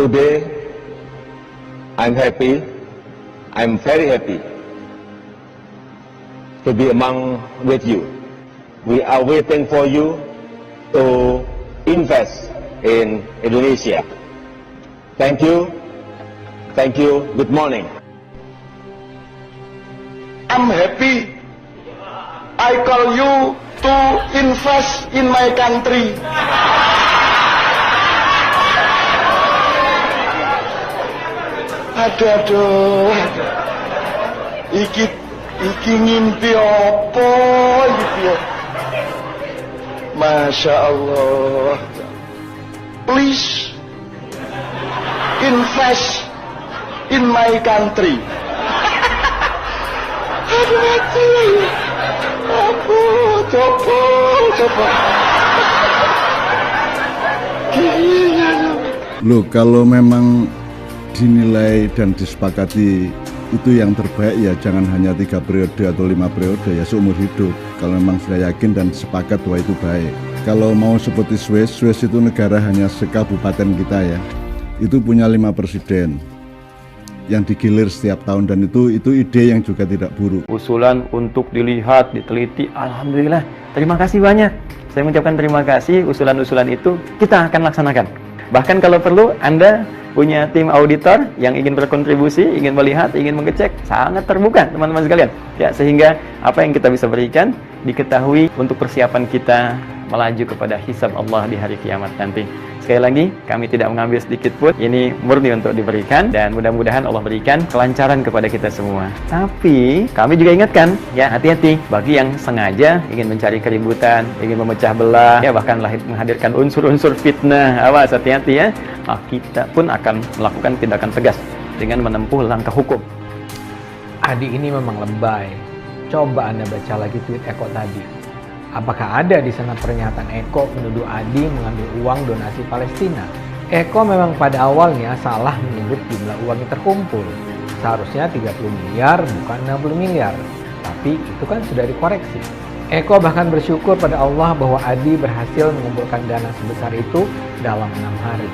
Today, I'm happy, I'm very happy to be among with you. We are waiting for you to invest in Indonesia. Thank you, good morning. I'm happy. I call you to invest in my country. Aduh. Iki ngimpi apa gitu ya. Masya Allah. Please invest in my country. Aduh mati. Aku coba. Loh, kalau memang dinilai dan disepakati itu yang terbaik, ya jangan hanya 3 periode atau 5 periode, ya seumur hidup. Kalau memang sudah yakin dan sepakat bahwa itu baik. Kalau mau seperti Swiss itu negara hanya sekabupaten kita ya, itu punya 5 presiden yang digilir setiap tahun, dan itu ide yang juga tidak buruk. Usulan untuk dilihat, diteliti, alhamdulillah, terima kasih banyak. Saya mengucapkan terima kasih, usulan-usulan itu kita akan laksanakan. Bahkan kalau perlu Anda punya tim auditor yang ingin berkontribusi, ingin melihat, ingin mengecek, sangat terbuka teman-teman sekalian. Ya, sehingga apa yang kita bisa berikan diketahui untuk persiapan kita melaju kepada hisab Allah di hari kiamat nanti. Sekali lagi, kami tidak mengambil sedikit pun, ini murni untuk diberikan, dan mudah-mudahan Allah berikan kelancaran kepada kita semua. Tapi kami juga ingatkan, ya hati-hati bagi yang sengaja ingin mencari keributan, ingin memecah belah, ya bahkan menghadirkan unsur-unsur fitnah. Awas, hati-hati ya. Kita pun akan melakukan tindakan tegas dengan menempuh langkah hukum. Adi ini memang lebay. Coba Anda baca lagi tweet Eko tadi. Apakah ada di sana pernyataan Eko menuduh Adi mengambil uang donasi Palestina? Eko memang pada awalnya salah menyebut jumlah uang yang terkumpul. Seharusnya 30 miliar bukan 60 miliar. Tapi itu kan sudah dikoreksi. Eko bahkan bersyukur pada Allah bahwa Adi berhasil mengumpulkan dana sebesar itu dalam 6 hari.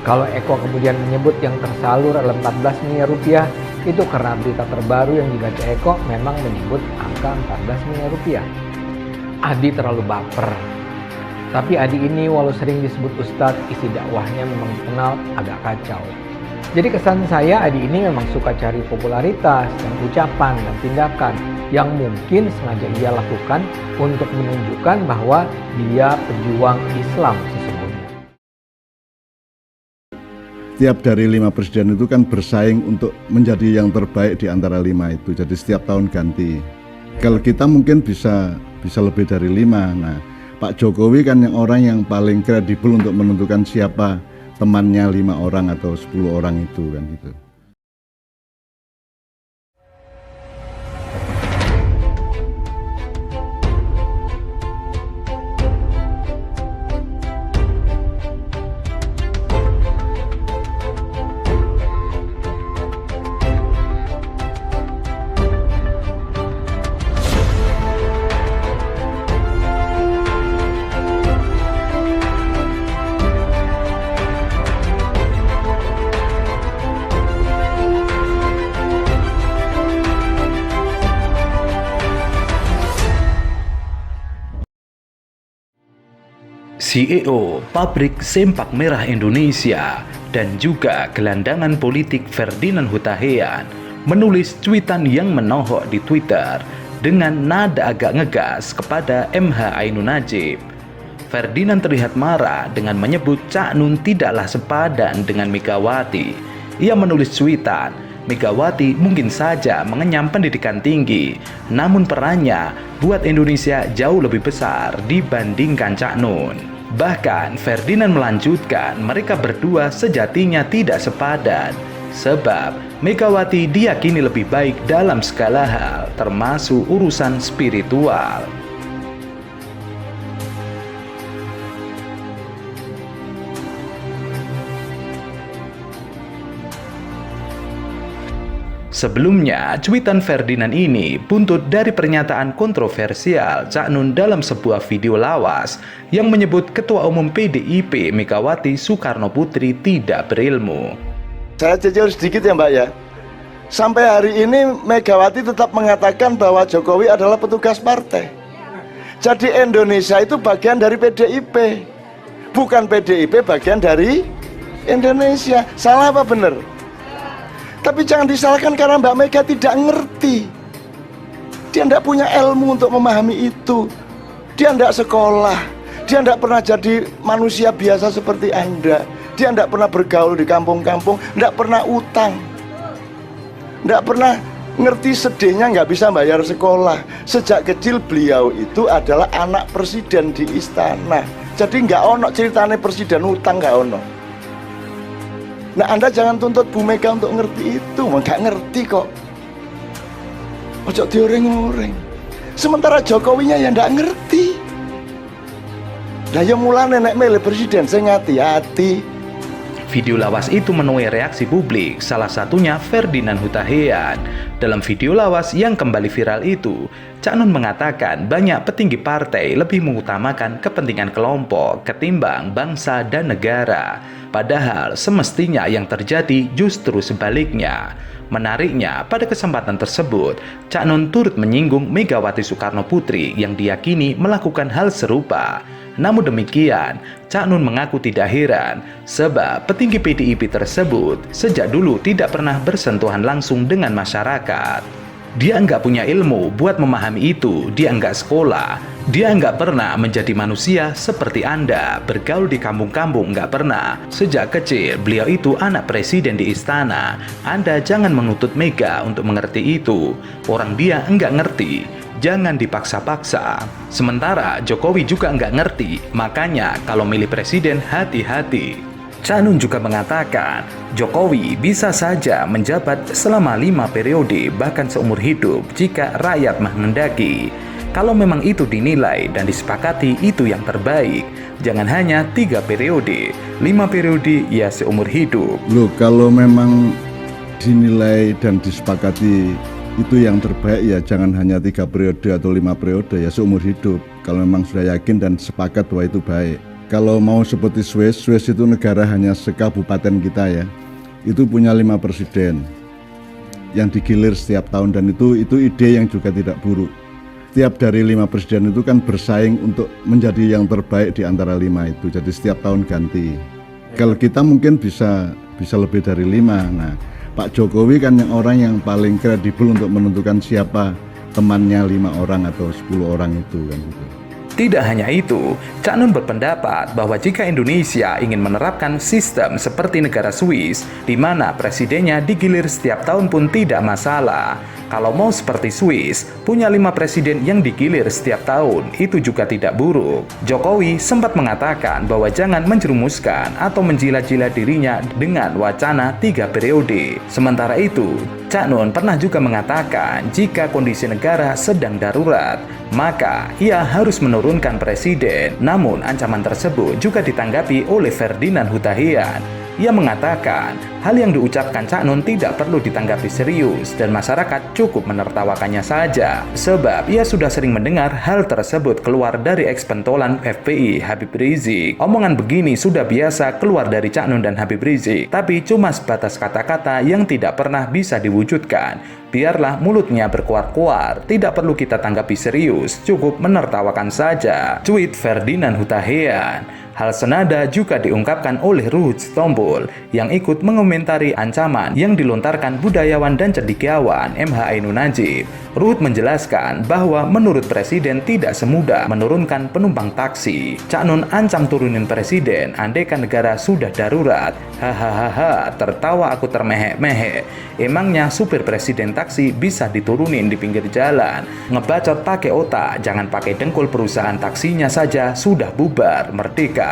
Kalau Eko kemudian menyebut yang tersalur adalah 14 miliar rupiah, itu karena berita terbaru yang dibaca Eko memang menyebut angka 14 miliar rupiah. Adi terlalu baper. Tapi Adi ini walau sering disebut Ustadz, isi dakwahnya memang dikenal agak kacau. Jadi kesan saya Adi ini memang suka cari popularitas dan ucapan dan tindakan yang mungkin sengaja ia lakukan untuk menunjukkan bahwa dia pejuang Islam sesungguhnya. Tiap dari 5 presiden itu kan bersaing untuk menjadi yang terbaik di antara 5 itu. Jadi setiap tahun ganti. Kalau kita mungkin bisa lebih dari 5. Nah, Pak Jokowi kan yang orang yang paling kredibel untuk menentukan siapa temannya 5 orang atau 10 orang itu kan gitu. CEO Pabrik Sempak Merah Indonesia dan juga gelandangan politik Ferdinand Hutahian menulis cuitan yang menohok di Twitter dengan nada agak ngegas kepada MH Ainun Najib. Ferdinand terlihat marah dengan menyebut Cak Nun tidaklah sepadan dengan Megawati. Ia menulis cuitan, Megawati mungkin saja mengenyam pendidikan tinggi, namun perannya buat Indonesia jauh lebih besar dibandingkan Cak Nun. Bahkan Ferdinand melanjutkan mereka berdua sejatinya tidak sepadan, sebab Megawati diyakini lebih baik dalam segala hal, termasuk urusan spiritual. Sebelumnya, cuitan Ferdinand ini buntut dari pernyataan kontroversial Cak Nun dalam sebuah video lawas yang menyebut Ketua Umum PDIP Megawati Soekarno Putri tidak berilmu. Saya cicil sedikit ya Mbak ya. Sampai hari ini Megawati tetap mengatakan bahwa Jokowi adalah petugas partai. Jadi Indonesia itu bagian dari PDIP. Bukan PDIP bagian dari Indonesia. Salah apa benar? Tapi jangan disalahkan karena Mbak Mega tidak ngerti. Dia tidak punya ilmu untuk memahami itu. Dia tidak sekolah. Dia tidak pernah jadi manusia biasa seperti Anda. Dia tidak pernah bergaul di kampung-kampung. Tidak pernah utang. Tidak pernah ngerti sedihnya nggak bisa bayar sekolah. Sejak kecil beliau itu adalah anak presiden di istana. Jadi nggak ono ceritanya presiden utang, nggak ono. Nah Anda jangan tuntut Bu Mega untuk ngerti itu, nggak ngerti kok. Ojo dioreng-oreng. Sementara Jokowinya ya nggak ngerti. Lah ya mulane nek milih presiden saya hati-hati. Video lawas itu menuai reaksi publik, salah satunya Ferdinand Hutahian. Dalam video lawas yang kembali viral itu, Cak Nun mengatakan banyak petinggi partai lebih mengutamakan kepentingan kelompok ketimbang bangsa dan negara. Padahal semestinya yang terjadi justru sebaliknya. Menariknya, pada kesempatan tersebut, Cak Nun turut menyinggung Megawati Soekarno Putri yang diyakini melakukan hal serupa. Namun demikian, Cak Nun mengaku tidak heran sebab petinggi PDIP tersebut sejak dulu tidak pernah bersentuhan langsung dengan masyarakat. Dia nggak punya ilmu buat memahami itu, dia nggak sekolah, dia nggak pernah menjadi manusia seperti Anda, bergaul di kampung-kampung nggak pernah. Sejak kecil, beliau itu anak presiden di istana. Anda jangan menuntut Mega untuk mengerti itu, orang dia nggak ngerti. Jangan dipaksa-paksa. Sementara Jokowi juga nggak ngerti, makanya kalau milih presiden hati-hati. Cak Nun juga mengatakan, Jokowi bisa saja menjabat selama 5 periode bahkan seumur hidup jika rakyat menghendaki. Kalau memang itu dinilai dan disepakati itu yang terbaik, jangan hanya 3 periode, 5 periode ya seumur hidup. Loh, kalau memang dinilai dan disepakati itu yang terbaik ya jangan hanya 3 periode atau 5 periode ya seumur hidup. Kalau memang sudah yakin dan sepakat bahwa itu baik. Kalau mau seperti Swiss itu negara hanya sekabupaten kita ya. Itu punya 5 presiden yang digilir setiap tahun dan itu ide yang juga tidak buruk. Setiap dari 5 presiden itu kan bersaing untuk menjadi yang terbaik di antara 5 itu. Jadi setiap tahun ganti. Kalau kita mungkin bisa lebih dari 5. Nah, Pak Jokowi kan orang yang paling kredibel untuk menentukan siapa temannya 5 orang atau 10 orang itu kan gitu. Tidak hanya itu, Cak Nun berpendapat bahwa jika Indonesia ingin menerapkan sistem seperti negara Swiss, di mana presidennya digilir setiap tahun pun tidak masalah. Kalau mau seperti Swiss, punya 5 presiden yang digilir setiap tahun, itu juga tidak buruk. Jokowi sempat mengatakan bahwa jangan menjerumuskan atau menjilat-jilat dirinya dengan wacana 3 periode. Sementara itu, Cak Nun pernah juga mengatakan jika kondisi negara sedang darurat, maka ia harus menurunkan presiden. Namun ancaman tersebut juga ditanggapi oleh Ferdinand Hutahian. Ia mengatakan hal yang diucapkan Cak Nun tidak perlu ditanggapi serius dan masyarakat cukup menertawakannya saja sebab ia sudah sering mendengar hal tersebut keluar dari ekspentolan FPI Habib Rizik. Omongan begini sudah biasa keluar dari Cak Nun dan Habib Rizik, tapi cuma sebatas kata-kata yang tidak pernah bisa diwujudkan. Biarlah mulutnya berkuar-kuar, tidak perlu kita tanggapi serius, cukup menertawakan saja. Tweet Ferdinand Hutahian. Hal senada juga diungkapkan oleh Ruhut Sitompul yang ikut mengomentari ancaman yang dilontarkan budayawan dan cendekiawan MH Ainun Najib. Ruhut menjelaskan bahwa menurut presiden tidak semudah menurunkan penumpang taksi. Cak Nun ancam turunin presiden andaikan negara sudah darurat. Hahaha, tertawa aku termehek-mehek. Emangnya supir presiden taksi bisa diturunin di pinggir jalan? Ngebacot pakai otak, jangan pakai dengkul, perusahaan taksinya saja sudah bubar, merdeka.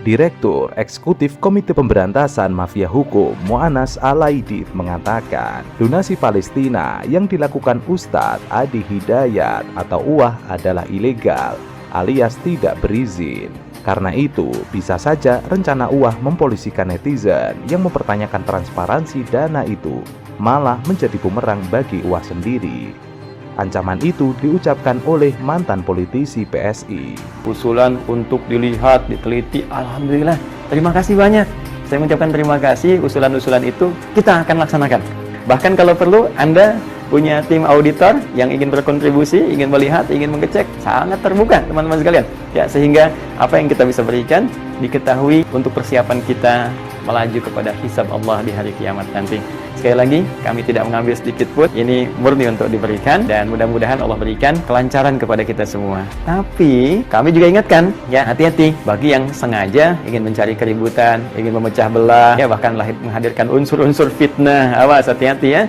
Direktur Eksekutif Komite Pemberantasan Mafia Hukum Mu'annas Al-Aidid mengatakan, donasi Palestina yang dilakukan Ustadz Adi Hidayat atau UWAH adalah ilegal alias tidak berizin. Karena itu, bisa saja rencana UWAH mempolisikan netizen yang mempertanyakan transparansi dana itu malah menjadi bumerang bagi UWAH sendiri. Ancaman itu diucapkan oleh mantan politisi PSI. Usulan untuk dilihat, diteliti, alhamdulillah. Terima kasih banyak. Saya mengucapkan terima kasih, usulan-usulan itu kita akan laksanakan. Bahkan kalau perlu Anda punya tim auditor yang ingin berkontribusi, ingin melihat, ingin mengecek, sangat terbuka teman-teman sekalian. Ya, sehingga apa yang kita bisa berikan diketahui untuk persiapan kita melaju kepada hisab Allah di hari kiamat nanti. Sekali lagi, kami tidak mengambil sedikit pun, ini murni untuk diberikan dan mudah-mudahan Allah berikan kelancaran kepada kita semua. Tapi kami juga ingatkan, ya hati-hati bagi yang sengaja ingin mencari keributan, ingin memecah belah, ya bahkan menghadirkan unsur-unsur fitnah. Awas, hati-hati ya.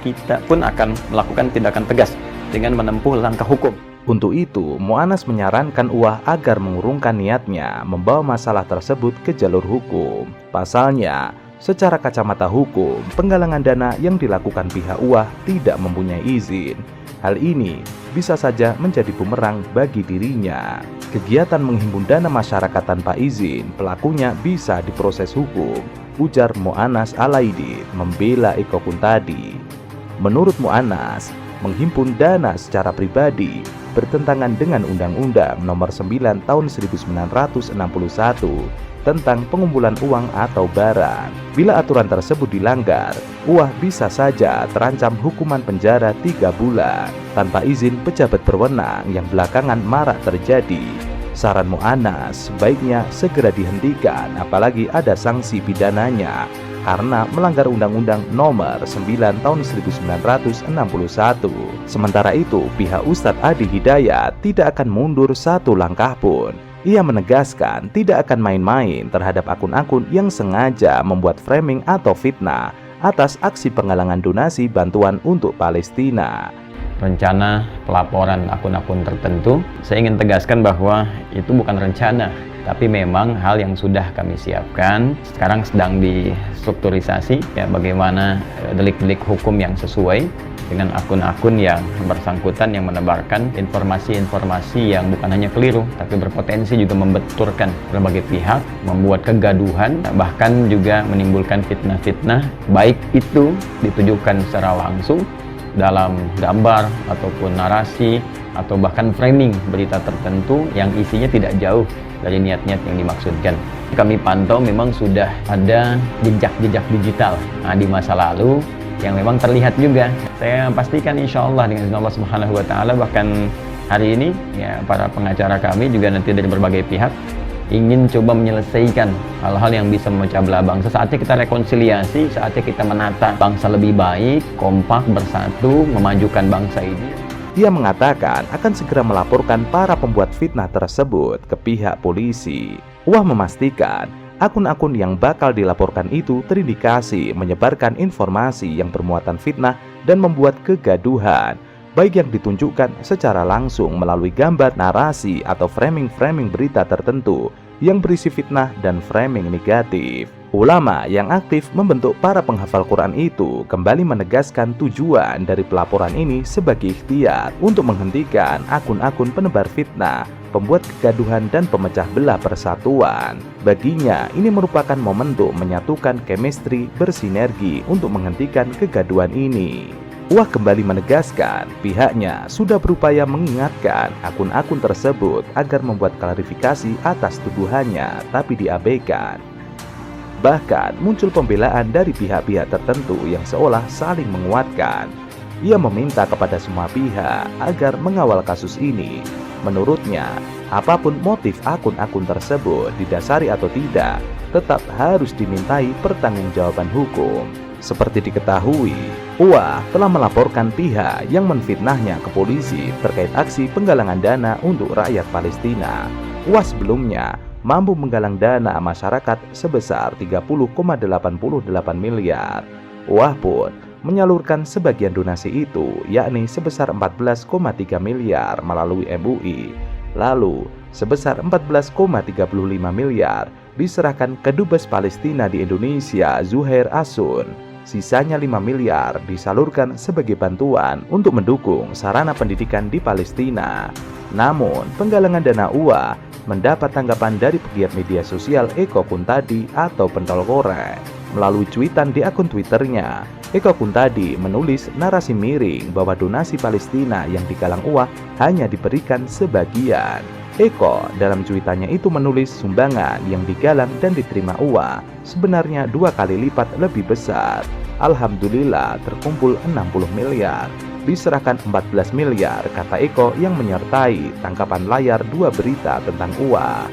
Kita pun akan melakukan tindakan tegas dengan menempuh langkah hukum. Untuk itu, Mu'annas menyarankan UWAH agar mengurungkan niatnya membawa masalah tersebut ke jalur hukum. Pasalnya, secara kacamata hukum, penggalangan dana yang dilakukan pihak UWAH tidak mempunyai izin. Hal ini bisa saja menjadi bumerang bagi dirinya. Kegiatan menghimpun dana masyarakat tanpa izin, pelakunya bisa diproses hukum, ujar Mu'annas Al-Aidid membela Eko Kuntadi. Menurut Mu'annas, menghimpun dana secara pribadi bertentangan dengan Undang-Undang Nomor 9 Tahun 1961 tentang pengumpulan uang atau barang. Bila aturan tersebut dilanggar, UWAH bisa saja terancam hukuman penjara 3 bulan tanpa izin pejabat berwenang yang belakangan marak terjadi. Saran Mu'annas sebaiknya segera dihentikan, apalagi ada sanksi pidananya karena melanggar Undang-Undang Nomor 9 Tahun 1961. Sementara itu, pihak Ustadz Adi Hidayat tidak akan mundur satu langkah pun. Ia menegaskan tidak akan main-main terhadap akun-akun yang sengaja membuat framing atau fitnah atas aksi penggalangan donasi bantuan untuk Palestina. Rencana pelaporan akun-akun tertentu, saya ingin tegaskan bahwa itu bukan rencana, tapi memang hal yang sudah kami siapkan. Sekarang sedang distrukturisasi, ya, bagaimana delik-delik hukum yang sesuai dengan akun-akun yang bersangkutan yang menebarkan informasi-informasi yang bukan hanya keliru, tapi berpotensi juga membenturkan berbagai pihak, membuat kegaduhan, bahkan juga menimbulkan fitnah-fitnah, baik itu ditujukan secara langsung dalam gambar ataupun narasi atau bahkan framing berita tertentu yang isinya tidak jauh dari niat-niat yang dimaksudkan. Kami pantau memang sudah ada jejak-jejak digital di masa lalu yang memang terlihat juga. Saya pastikan insya Allah dengan izin Allah Subhanahu wa Ta'ala, bahkan hari ini ya para pengacara kami juga nanti dari berbagai pihak ingin coba menyelesaikan hal-hal yang bisa memecah belah bangsa. Saatnya kita rekonsiliasi, saatnya kita menata bangsa lebih baik, kompak, bersatu, memajukan bangsa ini. Ia mengatakan akan segera melaporkan para pembuat fitnah tersebut ke pihak polisi. UWAH memastikan akun-akun yang bakal dilaporkan itu terindikasi menyebarkan informasi yang bermuatan fitnah dan membuat kegaduhan, baik yang ditunjukkan secara langsung melalui gambar, narasi, atau framing-framing berita tertentu yang berisi fitnah dan framing negatif. Ulama yang aktif membentuk para penghafal Quran itu kembali menegaskan tujuan dari pelaporan ini sebagai ikhtiar untuk menghentikan akun-akun penebar fitnah, pembuat kegaduhan dan pemecah belah persatuan. Baginya, ini merupakan momentum menyatukan chemistry bersinergi untuk menghentikan kegaduhan ini. UWAH kembali menegaskan pihaknya sudah berupaya mengingatkan akun-akun tersebut agar membuat klarifikasi atas tuduhannya, tapi diabaikan. Bahkan muncul pembelaan dari pihak-pihak tertentu yang seolah saling menguatkan. Ia meminta kepada semua pihak agar mengawal kasus ini. Menurutnya, apapun motif akun-akun tersebut didasari atau tidak, tetap harus dimintai pertanggungjawaban hukum. Seperti diketahui, UWAH telah melaporkan pihak yang menfitnahnya ke polisi terkait aksi penggalangan dana untuk rakyat Palestina. UWAH sebelumnya mampu menggalang dana masyarakat sebesar 30,88 miliar. UWAH pun menyalurkan sebagian donasi itu, yakni sebesar 14,3 miliar melalui MUI. Lalu, sebesar 14,35 miliar diserahkan ke Dubes Palestina di Indonesia, Zuhair Asun. Sisanya 5 miliar disalurkan sebagai bantuan untuk mendukung sarana pendidikan di Palestina. Namun, penggalangan dana UA mendapat tanggapan dari pegiat media sosial Eko Kuntadi atau Pentol Korek. Melalui cuitan di akun Twitternya, Eko Kuntadi menulis narasi miring bahwa donasi Palestina yang digalang UA hanya diberikan sebagian. Eko dalam cuitannya itu menulis sumbangan yang digalang dan diterima UA sebenarnya 2 kali lipat lebih besar. Alhamdulillah terkumpul 60 miliar. Diserahkan 14 miliar, kata Eko yang menyertai tangkapan layar 2 berita tentang UA.